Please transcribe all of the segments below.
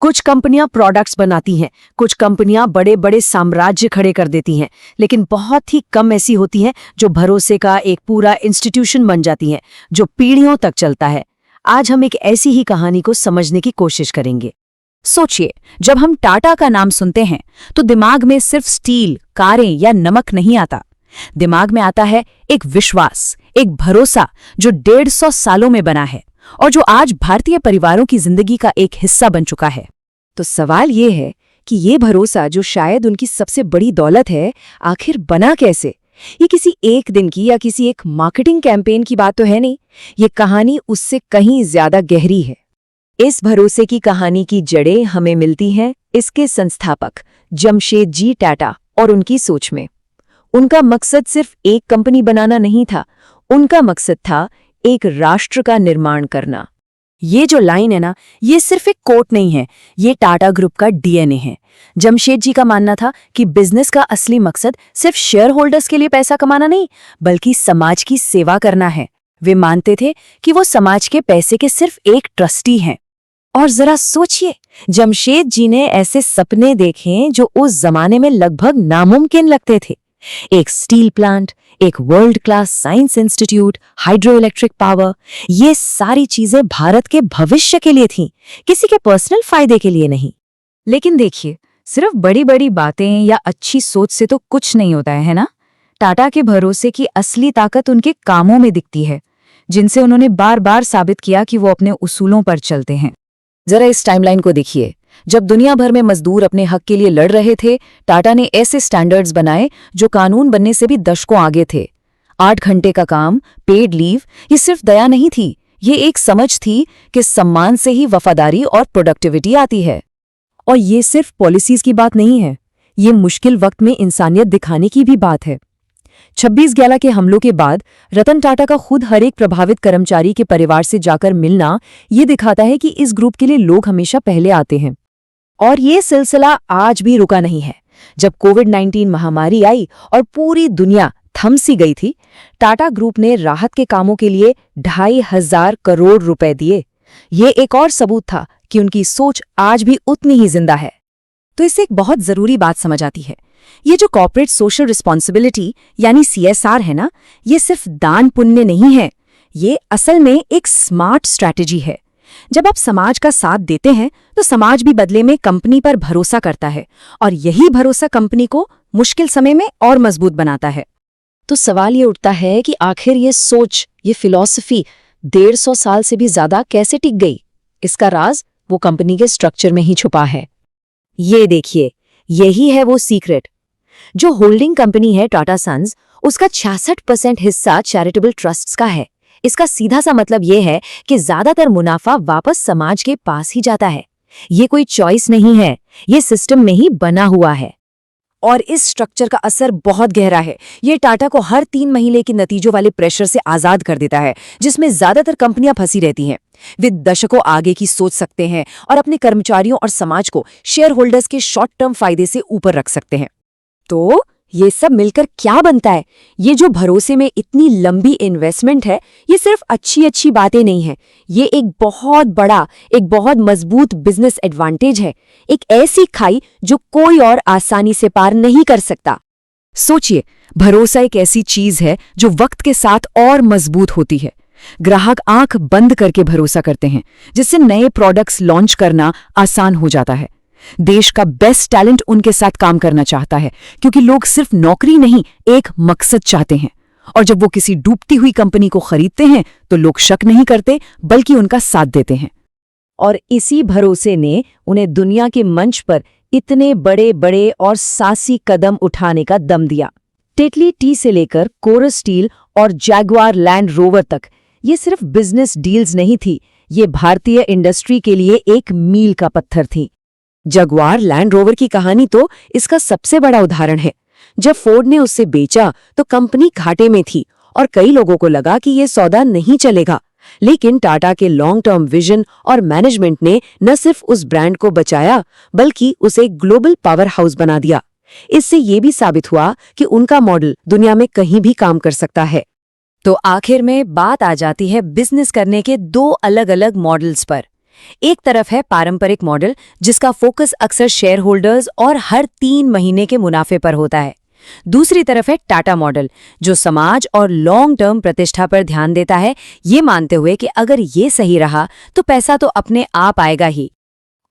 कुछ कंपनियां प्रोडक्ट्स बनाती हैं, कुछ कंपनियां बड़े बड़े साम्राज्य खड़े कर देती हैं, लेकिन बहुत ही कम ऐसी होती हैं जो भरोसे का एक पूरा इंस्टीट्यूशन बन जाती हैं, जो पीढ़ियों तक चलता है। आज हम एक ऐसी ही कहानी को समझने की कोशिश करेंगे। सोचिए, जब हम टाटा का नाम सुनते हैं तो दिमाग में सिर्फ स्टील, कारें या नमक नहीं आता। दिमाग में आता है एक विश्वास, एक भरोसा जो 150 सालों में बना है और जो आज भारतीय परिवारों की जिंदगी का एक हिस्सा बन चुका है। तो सवाल ये है कि ये भरोसा जो शायद उनकी सबसे बड़ी दौलत है, आखिर बना कैसे? ये किसी एक दिन की या किसी एक मार्केटिंग कैंपेन की बात तो है नहीं। ये कहानी उससे कहीं ज्यादा गहरी है। इस भरोसे की कहानी की जड़ें हमें मिलती हैं इसके संस्थापक जमशेदजी टाटा और उनकी सोच में। उनका मकसद सिर्फ एक कंपनी बनाना नहीं था, उनका मकसद था एक राष्ट्र का निर्माण करना। ये जो लाइन है ना, ये सिर्फ एक कोट नहीं है, ये टाटा ग्रुप का डीएनए है। जमशेदजी का मानना था कि बिजनेस का असली मकसद सिर्फ शेयर होल्डर्स के लिए पैसा कमाना नहीं, बल्कि समाज की सेवा करना है। वे मानते थे कि वो समाज के पैसे के सिर्फ एक ट्रस्टी हैं। और जरा सोचिए, जमशेदजी ने ऐसे सपने देखे जो उस जमाने में लगभग नामुमकिन लगते थे। एक स्टील प्लांट, एक world class science institute, hydro electric power, ये सारी चीजें भारत के भविष्य के लिए थीं, किसी के पर्सनल फायदे के लिए नहीं। लेकिन देखिए, सिर्फ बड़ी बड़ी बातें या अच्छी सोच से तो कुछ नहीं होता है ना? टाटा के भरोसे की असली ताकत उनके कामों में दिखती है, जिनसे उन्होंने बार बार साबित किया कि वो अपने उसूलों पर चलते हैं। जरा इस टाइमलाइन को देखिए। जब दुनिया भर में मजदूर अपने हक के लिए लड़ रहे थे, टाटा ने ऐसे स्टैंडर्ड्स बनाए जो कानून बनने से भी दशकों आगे थे। 8 घंटे का काम, पेड लीव, ये सिर्फ दया नहीं थी, ये एक समझ थी कि सम्मान से ही वफादारी और प्रोडक्टिविटी आती है। और ये सिर्फ पॉलिसीज की बात नहीं है, ये मुश्किल वक्त में इंसानियत दिखाने की भी बात है। 26/11 के हमलों के बाद रतन टाटा का खुद हर एक प्रभावित कर्मचारी के परिवार से जाकर मिलना ये दिखाता है कि इस ग्रुप के लिए लोग हमेशा पहले आते हैं। और ये सिलसिला आज भी रुका नहीं है। जब कोविड-19 महामारी आई और पूरी दुनिया थम सी गई थी, टाटा ग्रुप ने राहत के कामों के लिए 2,500 करोड़ रुपए दिए। ये एक और सबूत था कि उनकी सोच आज भी उतनी ही जिंदा है। तो इससे एक बहुत जरूरी बात समझ आती है। ये जो कॉर्पोरेट सोशल रिस्पॉन्सिबिलिटी यानी CSR है ना, ये सिर्फ दान पुण्य नहीं है, ये असल में एक स्मार्ट स्ट्रैटेजी है। जब आप समाज का साथ देते हैं तो समाज भी बदले में कंपनी पर भरोसा करता है, और यही भरोसा कंपनी को मुश्किल समय में और मजबूत बनाता है। तो सवाल ये उठता है कि आखिर ये सोच, ये फिलॉसफी 150 साल से भी ज्यादा कैसे टिक गई? इसका राज वो कंपनी के स्ट्रक्चर में ही छुपा है। ये देखिए, यही है वो सीक्रेट। जो होल्डिंग कंपनी है टाटा सन्स, उसका 66% हिस्सा चैरिटेबल ट्रस्ट्स का है। इसका सीधा सा मतलब ये है कि ज्यादातर मुनाफा वापस समाज के पास ही जाता है। ये कोई चॉइस नहीं है, ये सिस्टम में ही बना हुआ है। और इस स्ट्रक्चर का असर बहुत गहरा है। ये टाटा को हर 3 महीने के नतीजों वाले प्रेशर से आजाद कर देता है, जिसमें ज्यादातर कंपनियां फंसी रहती हैं। वे दशकों आगे की सोच सकते हैं और अपने कर्मचारियों और समाज को शेयर होल्डर्स के शॉर्ट टर्म फायदे से ऊपर रख सकते हैं। तो ये सब मिलकर क्या बनता है? ये जो भरोसे में इतनी लंबी इन्वेस्टमेंट है, ये सिर्फ अच्छी बातें नहीं है, ये एक बहुत बड़ा, एक बहुत मजबूत बिजनेस एडवांटेज है। एक ऐसी खाई जो कोई और आसानी से पार नहीं कर सकता। सोचिए, भरोसा एक ऐसी चीज है जो वक्त के साथ और मजबूत होती है। ग्राहक आंख बंद करके भरोसा करते हैं, जिससे नए प्रोडक्ट्स लॉन्च करना आसान हो जाता है। देश का बेस्ट टैलेंट उनके साथ काम करना चाहता है, क्योंकि लोग सिर्फ नौकरी नहीं, एक मकसद चाहते हैं। और जब वो किसी डूबती हुई कंपनी को खरीदते हैं तो लोग शक नहीं करते, बल्कि उनका साथ देते हैं। और इसी भरोसे ने उन्हें दुनिया के मंच पर इतने बड़े बड़े और साहसी कदम उठाने का दम दिया। टेटली टी से लेकर कोरस स्टील और जैगुआर लैंड रोवर तक, ये सिर्फ बिजनेस डील्स नहीं थी, ये भारतीय इंडस्ट्री के लिए एक मील का पत्थर थी। जगुआर लैंड रोवर की कहानी तो इसका सबसे बड़ा उदाहरण है। जब फोर्ड ने उसे बेचा तो कंपनी घाटे में थी और कई लोगों को लगा कि ये सौदा नहीं चलेगा। लेकिन टाटा के लॉन्ग टर्म विजन और मैनेजमेंट ने न सिर्फ उस ब्रांड को बचाया, बल्कि उसे एक ग्लोबल पावर हाउस बना दिया। इससे ये भी साबित हुआ कि उनका मॉडल दुनिया में कहीं भी काम कर सकता है। तो आखिर में बात आ जाती है बिजनेस करने के 2 अलग अलग मॉडल्स पर। एक तरफ है पारंपरिक मॉडल, जिसका फोकस अक्सर शेयर होल्डर्स और हर 3 महीने के मुनाफे पर होता है। दूसरी तरफ है टाटा मॉडल, जो समाज और लॉन्ग टर्म प्रतिष्ठा पर ध्यान देता है, ये मानते हुए कि अगर ये सही रहा तो पैसा तो अपने आप आएगा ही।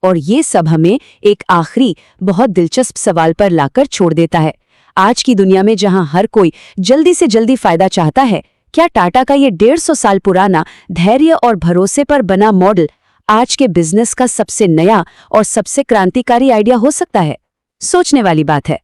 और ये सब हमें एक आखिरी बहुत दिलचस्प सवाल पर लाकर छोड़ देता है। आज की दुनिया में जहां हर कोई जल्दी से जल्दी फायदा चाहता है, क्या टाटा का ये 150 साल पुराना धैर्य और भरोसे पर बना मॉडल आज के बिजनेस का सबसे नया और सबसे क्रांतिकारी आइडिया हो सकता है? सोचने वाली बात है।